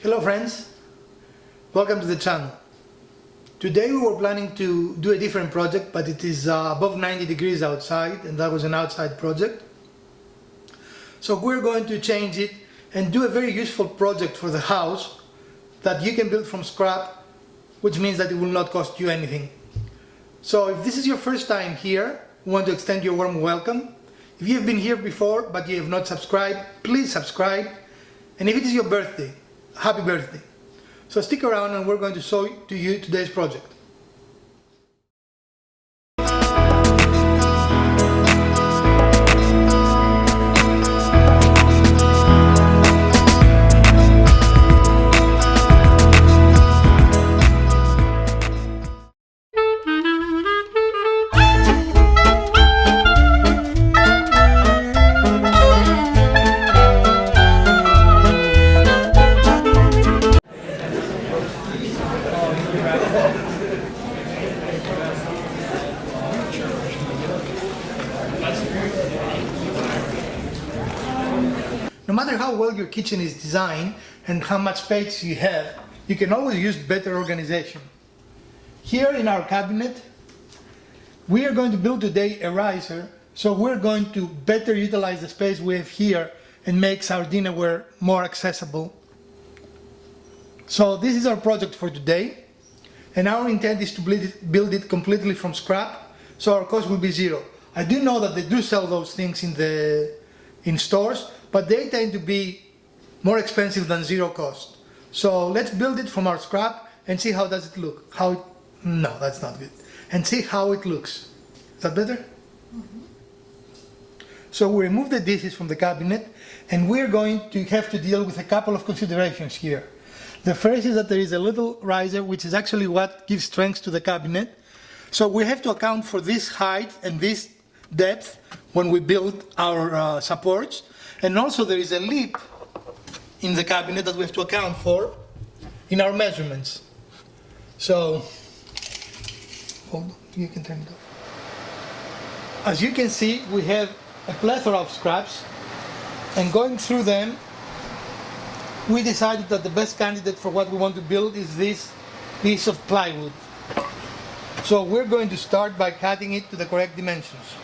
Hello friends, welcome to the channel. Today we were planning to do a different project, but it is above 90 degrees outside and that was an outside project. So we're going to change it and do a very useful project for the house that you can build from scrap, which means that it will not cost you anything. So if this is your first time here, we want to extend you a warm welcome. If you have been here before but you have not subscribed, please subscribe. And if it is your birthday, happy birthday. So stick around and we're going to show to you today's project. No matter how well your kitchen is designed and how much space you have, you can always use better organization. Here in our cabinet, we are going to build today a riser, so we're going to better utilize the space we have here and make our dinnerware more accessible. So this is our project for today, and our intent is to build it completely from scrap, so our cost will be zero. I do know that they do sell those things in stores, but they tend to be more expensive than zero cost. So let's build it from our scrap and see how does it look. No, that's not good. And see how it looks. Is that better? Mm-hmm. So we remove the dishes from the cabinet and we're going to have to deal with a couple of considerations here. The first is that there is a little riser, which is actually what gives strength to the cabinet. So we have to account for this height and this depth when we build our supports. And also there is a lip in the cabinet that we have to account for in our measurements. So, hold on, you can turn it off. As you can see, we have a plethora of scraps, and going through them, we decided that the best candidate for what we want to build is this piece of plywood. So we're going to start by cutting it to the correct dimensions.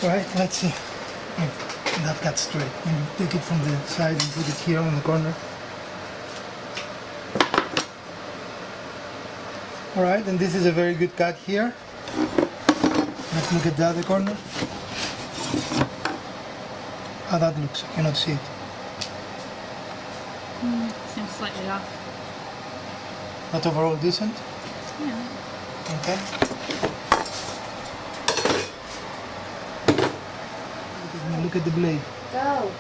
Right, let's see if that cuts straight. And take it from the side and put it here on the corner. Alright, and this is a very good cut here. Let's look at the other corner. How that looks, I cannot see it. Seems slightly off. But overall decent? Yeah. Okay. Look at the blade. Go.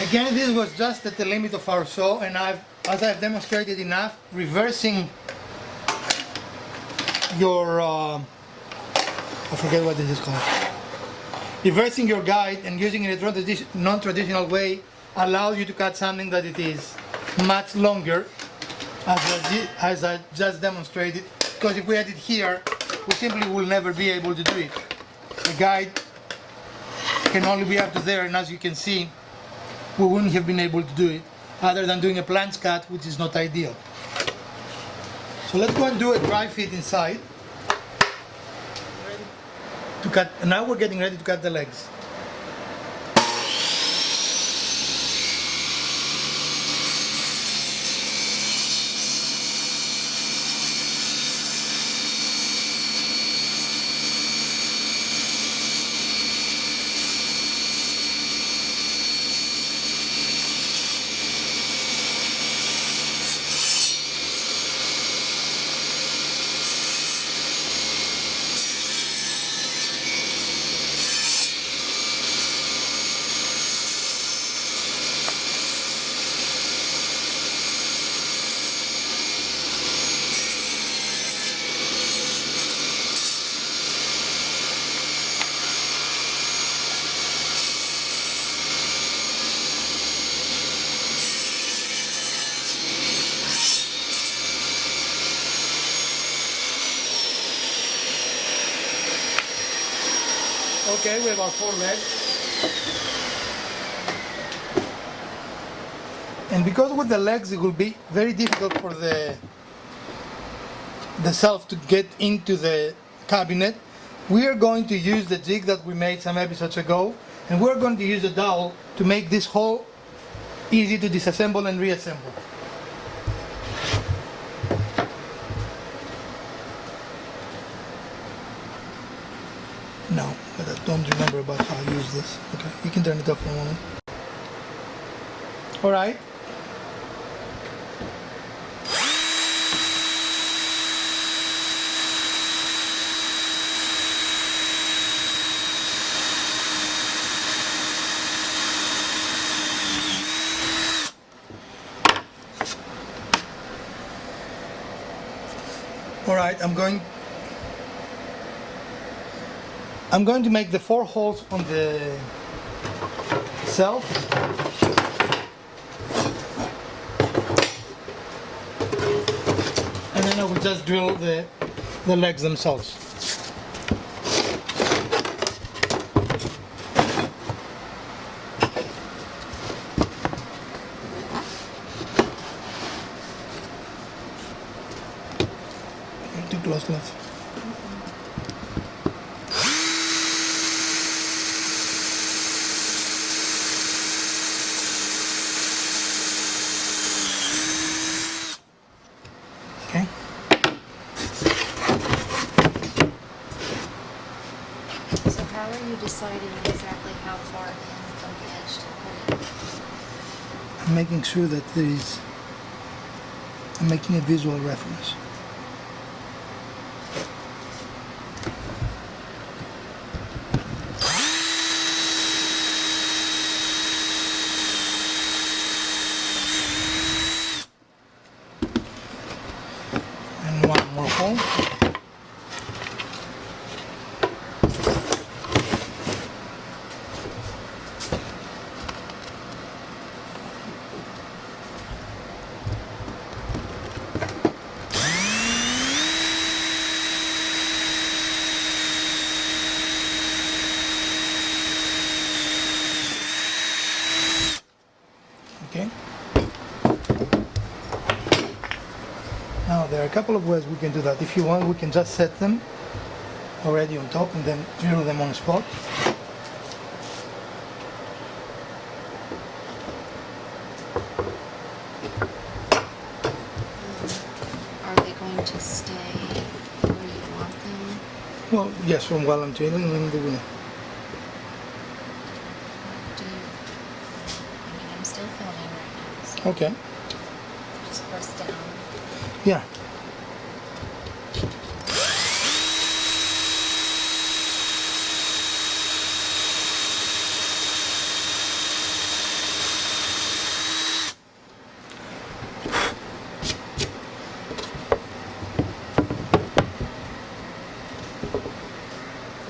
Again, this was just at the limit of our saw, and as I've demonstrated enough, reversing your, I forget what this is called, reversing your guide and using it in a non-traditional way allows you to cut something that it is much longer, as I just demonstrated, because if we had it here, we simply will never be able to do it. The guide can only be up to there, and as you can see, we wouldn't have been able to do it. other than doing a planche cut, which is not ideal. So let's go and do a dry fit inside. To cut, and now we're getting ready to cut the legs. Okay, we have our 4 legs. And because with the legs it will be very difficult for the self to get into the cabinet, we are going to use the jig that we made some episodes ago, and we're going to use the dowel to make this hole easy to disassemble and reassemble. No, but I don't remember about how I use this. Okay, you can turn it off for a moment. All right. All right, I'm going to make the 4 holes on the self. And then I will just drill the legs themselves. Too close, let's. Okay. So how are you deciding exactly how far in from the edge to put it? I'm making sure that I'm making a visual reference. And one more hole. Okay. Now there are a couple of ways we can do that. If you want, we can just set them already on top and then drill them on the spot. Are they going to stay where you want them? Well, yes, from while I'm drilling, let me do it. I'm still filming right now, so Okay. just press down. Yeah.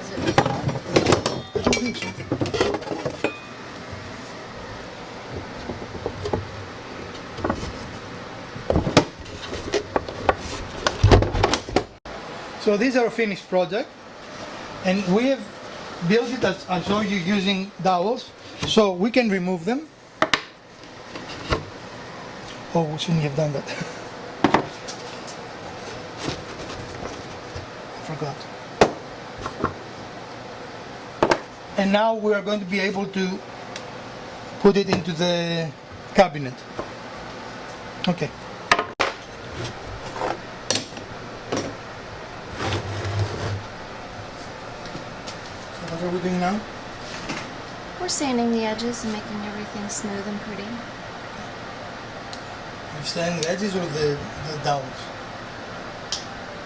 Is it I don't think so. So these are a finished project, and we have built it as I showed you using dowels, so we can remove them. Oh, we shouldn't have done that. I forgot. And now we are going to be able to put it into the cabinet. Okay. So what are we doing now? We're sanding the edges and making everything smooth and pretty. You're sanding the edges or the dowels?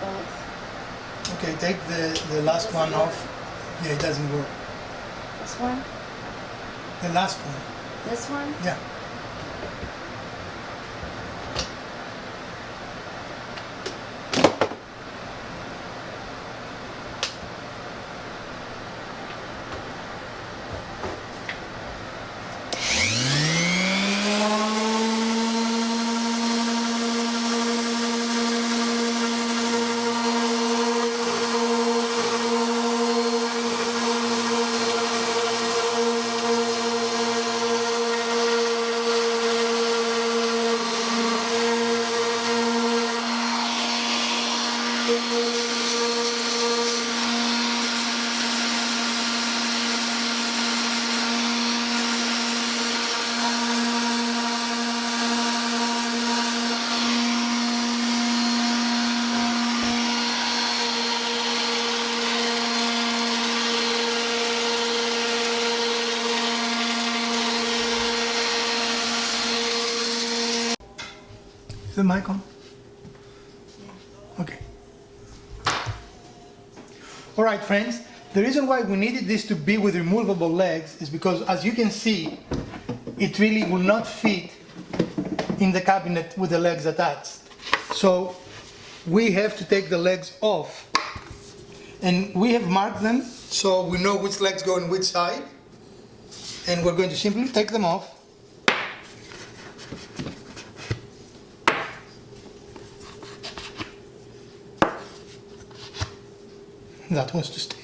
Both. Okay, take the last one off. Yeah, it doesn't work. This one? The last one. This one? Yeah. Is the mic on? Okay. All right, friends. The reason why we needed this to be with removable legs is because, as you can see, it really will not fit in the cabinet with the legs attached. So we have to take the legs off. And we have marked them so we know which legs go on which side. And we're going to simply take them off. That was to stay.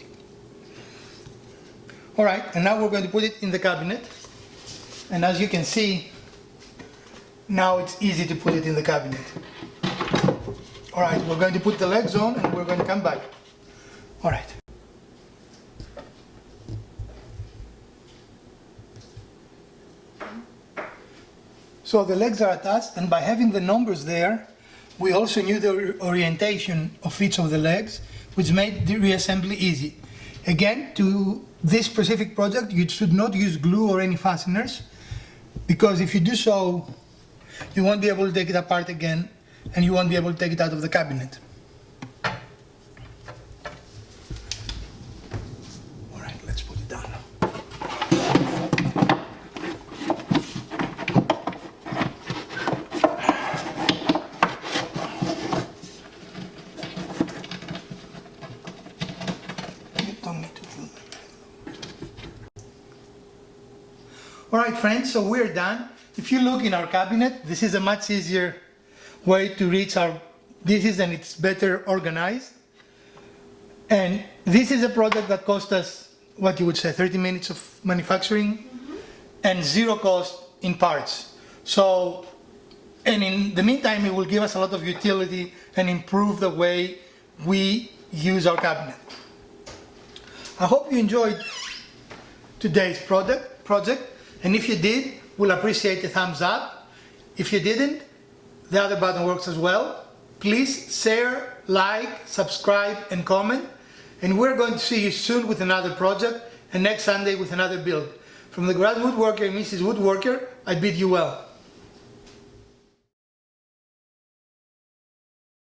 All right, and now we're going to put it in the cabinet. And as you can see, now it's easy to put it in the cabinet. All right, we're going to put the legs on and we're going to come back. All right. So the legs are attached, and by having the numbers there, we also knew the orientation of each of the legs, which made the reassembly easy. Again, to this specific project, you should not use glue or any fasteners, because if you do so, you won't be able to take it apart again, and you won't be able to take it out of the cabinet. All right, let's put it down now. All right, friends, so we're done. If you look in our cabinet, this is a much easier way to reach our dishes, and it's better organized. And this is a product that cost us, what you would say, 30 minutes of manufacturing and zero cost in parts. So, and in the meantime, it will give us a lot of utility and improve the way we use our cabinet. I hope you enjoyed today's project. And if you did, we'll appreciate a thumbs up. If you didn't, the other button works as well. Please share, like, subscribe, and comment. And we're going to see you soon with another project, and next Sunday with another build. From the Garage Woodworker and Mrs. Woodworker, I bid you well.